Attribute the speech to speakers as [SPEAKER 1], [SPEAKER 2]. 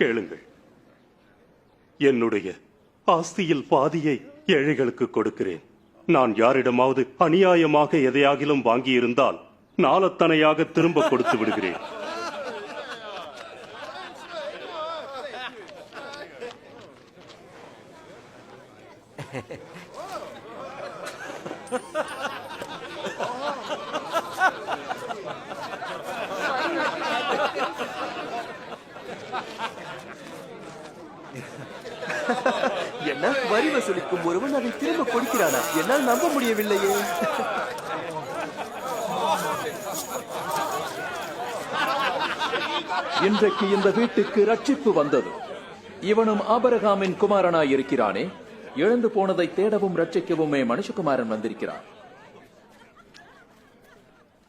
[SPEAKER 1] கேளுங்கள். என்னுடைய ஆஸ்தியில் பாதியை ஏழைகளுக்கு கொடுக்கிறேன். நான் யாரிடமாவது அநியாயமாக எதையாகிலும் வாங்கியிருந்தால் நாளத்தனையாக திரும்ப கொடுத்து விடுகிறேன்.
[SPEAKER 2] என்ன வரி வசூலிக்கும் ஒருவன் அதை திரும்ப கொடுக்கிறானா? என்னால் நம்ப முடியவில்லையே.
[SPEAKER 3] இன்றைக்கு இந்த வீட்டுக்கு ரட்சிப்பு வந்தது. இவனும் ஆபிரகாமின் குமாரனாய் இருக்கிறானே. இழந்து போனதை தேடவும் ரட்சிக்கவுமே மனுஷகுமாரன் வந்திருக்கிறான்.